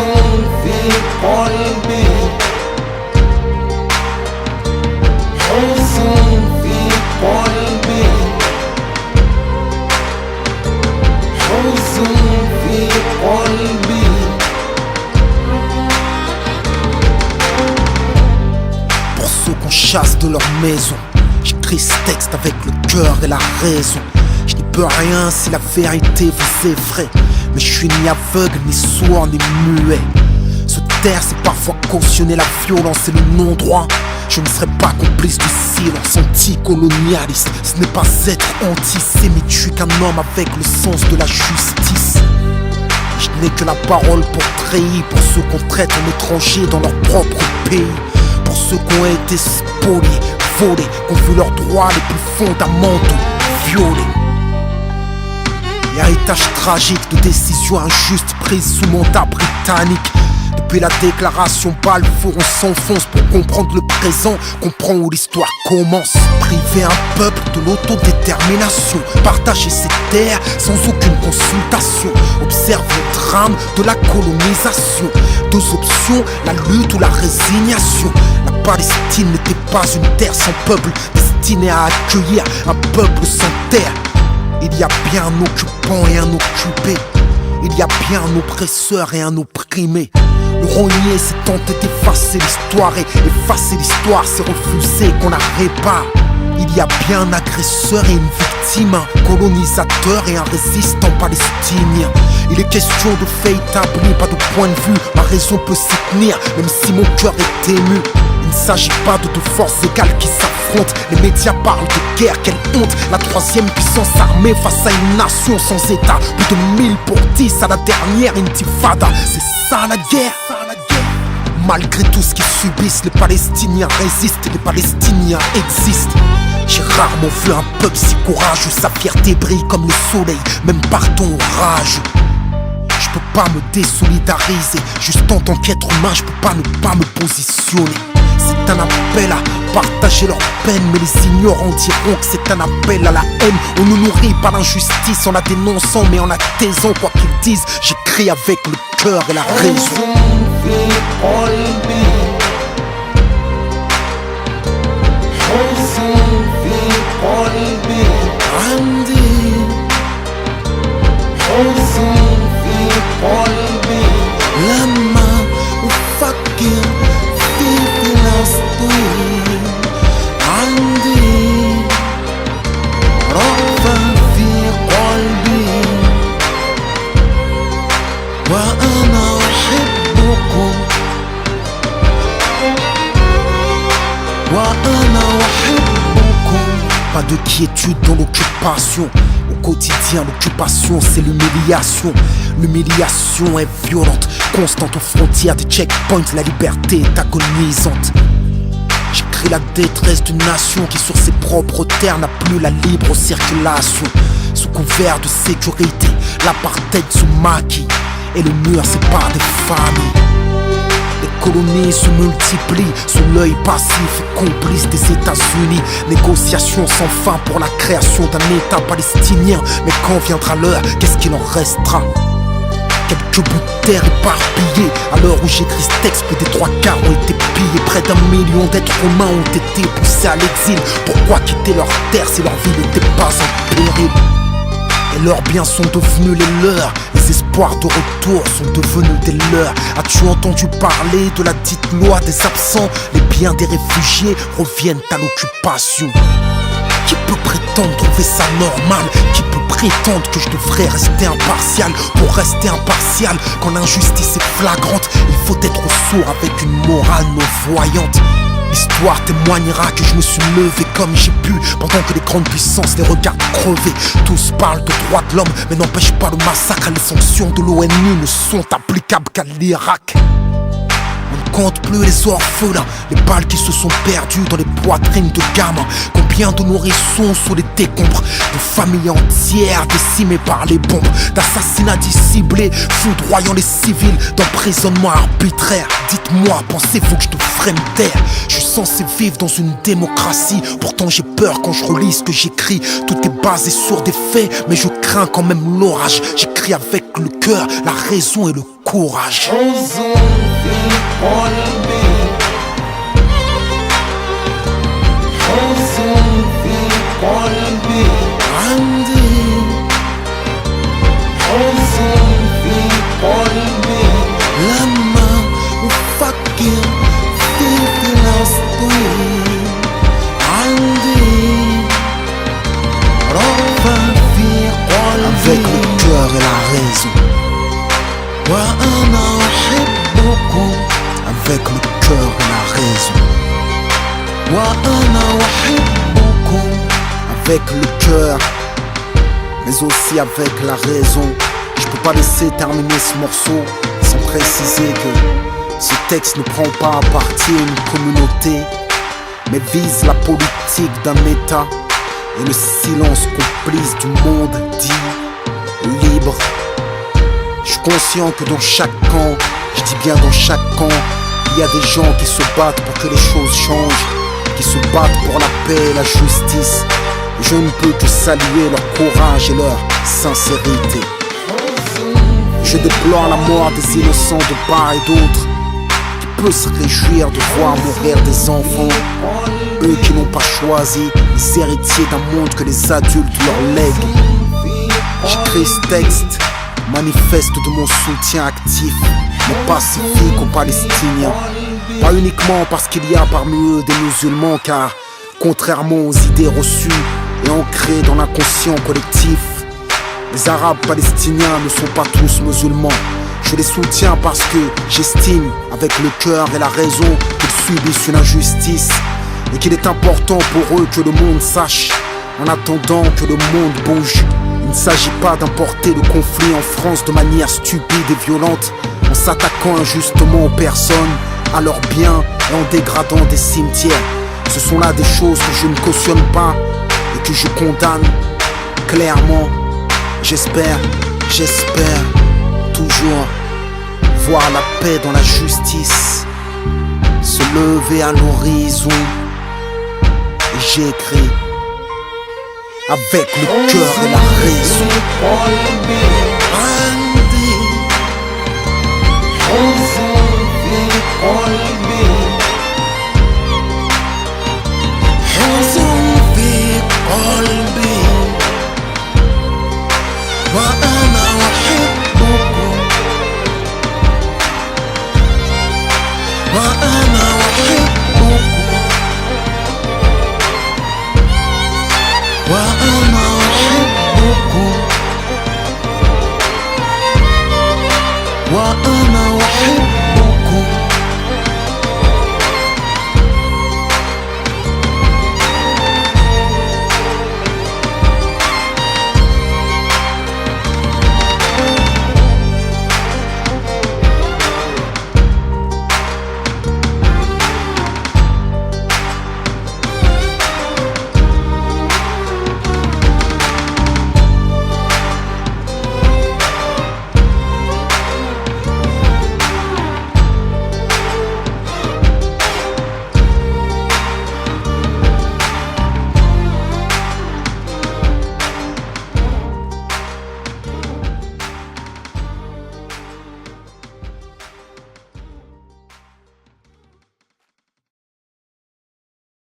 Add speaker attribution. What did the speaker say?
Speaker 1: حزن في قلبي حزن في قلبي حزن في قلبي.
Speaker 2: Pour ceux qu'on chasse de leur maison, j'écris ce texte avec le cœur et la raison. Je n'y peux rien si la vérité vous effraie, mais je suis ni aveugle, ni sourd, ni muet. Se taire, c'est parfois cautionner la violence et le non-droit. Je ne serai pas complice du silence anticolonialiste. Ce n'est pas être antisémite, je suis qu'un homme avec le sens de la justice. Je n'ai que la parole pour trahir, pour ceux qu'on traite en étrangers dans leur propre pays, pour ceux qui ont été spoliés, volés, qui ont vu leurs droits les plus fondamentaux violés. Héritage tragique de décisions injustes prises sous mandat britannique. Depuis la déclaration Balfour, on s'enfonce pour comprendre le présent, comprendre où l'histoire commence. Priver un peuple de l'autodétermination, partager ses terres sans aucune consultation. Observe le drame de la colonisation. Deux options, la lutte ou la résignation. La Palestine n'était pas une terre sans peuple, destinée à accueillir un peuple sans terre. Il y a bien un occupant et un occupé. Il y a bien un oppresseur et un opprimé. Le renier, c'est tenter d'effacer l'histoire, et effacer l'histoire, c'est refuser qu'on la répare. Il y a bien un agresseur et une victime, un colonisateur et un résistant palestinien. Il est question de faits établis, pas de point de vue. Ma raison peut s'y tenir, même si mon cœur est ému. Il ne s'agit pas de deux forces égales qui s'affrontent. Les médias parlent de guerre, quelle honte. La troisième puissance armée face à une nation sans état. Plus de 1000 pour 10 à la dernière intifada. C'est ça la guerre. Malgré tout ce qu'ils subissent, les Palestiniens résistent, les Palestiniens existent. J'ai rarement vu un peuple si courageux. Sa fierté brille comme le soleil, même par ton orage. Je peux pas me désolidariser, juste en tant qu'être humain, je peux pas ne pas me positionner. C'est un appel à partager leur peine, mais les ignorants diront que c'est un appel à la haine. On nous nourrit par l'injustice en la dénonçant, mais en la taisant, quoi qu'ils disent, j'écris avec le cœur et la raison.
Speaker 1: لما أفكر في فلسطين عندي رأفة في قلبي وأنا أحبكم وأنا أحبكم.
Speaker 2: Pas de quiétude dans l'occupation. Au quotidien, l'occupation, c'est l'humiliation. L'humiliation est violente, constante aux frontières des checkpoints. La liberté est agonisante. J'écris la détresse d'une nation qui sur ses propres terres n'a plus la libre circulation. Sous couvert de sécurité, l'apartheid se maquille et le mur sépare des familles. Les colonies se multiplient sous l'œil passif et complice des États-Unis. Négociations sans fin pour la création d'un État palestinien. Mais quand viendra l'heure, qu'est-ce qu'il en restera? Quelques bouts de terre éparpillés. À l'heure où j'écris ce texte, plus des 3/4 ont été pillés. Près d'1 million d'êtres humains ont été poussés à l'exil. Pourquoi quitter leur terre si leur vie n'était pas en péril? Et leurs biens sont devenus les leurs. Les espoirs de retour sont devenus des leurs. As-tu entendu parler de la dite loi des absents? Les biens des réfugiés reviennent à l'occupation. Qui peut prétendre trouver ça normal? Qui peut prétendre que je devrais rester impartial? Pour rester impartial, quand l'injustice est flagrante, il faut être sourd avec une morale non-voyante. L'histoire témoignera que je me suis levé comme j'ai pu, pendant que les grandes puissances les regardent crever. Tous parlent de droits de l'homme, mais n'empêche pas le massacre. Les sanctions de l'ONU ne sont applicables qu'à l'Irak. On ne compte plus les orphelins, les balles qui se sont perdues dans les poitrines de gamins. Combien de nourrissons sous les décombres, de familles entières décimées par les bombes, d'assassinats disciplés, foudroyant les civils, d'emprisonnement arbitraire. Dites-moi, pensez-vous que je devrais me taire? Je suis censé vivre dans une démocratie, pourtant j'ai peur quand je relis ce que j'écris. Tout est basé sur des faits, mais je crains quand même l'orage. J'écris j'écris avec le cœur, la raison et le courage.
Speaker 1: حزن في قلبي حزن في قلبي عندي حزن في قلبي لما أفكر في فلسطين عندي رغبة في
Speaker 2: Avec
Speaker 1: قلبي
Speaker 2: le cœur et la raison.
Speaker 1: وأنا أحبكم
Speaker 2: Avec le cœur et la raison.
Speaker 1: وأنا أحبكم
Speaker 2: Avec le cœur, mais aussi avec la raison. Je peux pas laisser terminer ce morceau sans préciser que ce texte ne prend pas à partie une communauté, mais vise la politique d'un État et le silence complice du monde dit libre. Je suis conscient que dans chaque camp, je dis bien dans chaque camp, il y a des gens qui se battent pour que les choses changent, qui se battent pour la paix et la justice. Je ne peux que saluer leur courage et leur sincérité. Je déplore la mort des innocents de part et d'autre. Qui peut se réjouir de voir mourir des enfants, eux qui n'ont pas choisi les héritiers d'un monde que les adultes leur lèguent. J'écris ce texte, manifeste de mon soutien actif, mais pacifique aux Palestiniens. Pas uniquement parce qu'il y a parmi eux des musulmans, car contrairement aux idées reçues et ancrées dans l'inconscient collectif, les Arabes palestiniens ne sont pas tous musulmans. Je les soutiens parce que j'estime, avec le cœur et la raison, qu'ils subissent une injustice et qu'il est important pour eux que le monde sache, en attendant que le monde bouge. Il ne s'agit pas d'importer le conflit en France de manière stupide et violente, en s'attaquant injustement aux personnes, à leurs biens et en dégradant des cimetières. Ce sont là des choses que je ne cautionne pas et que je condamne clairement. J'espère toujours voir la paix dans la justice se lever à l'horizon. Et j'écris avec le cœur et la raison.
Speaker 1: قلبي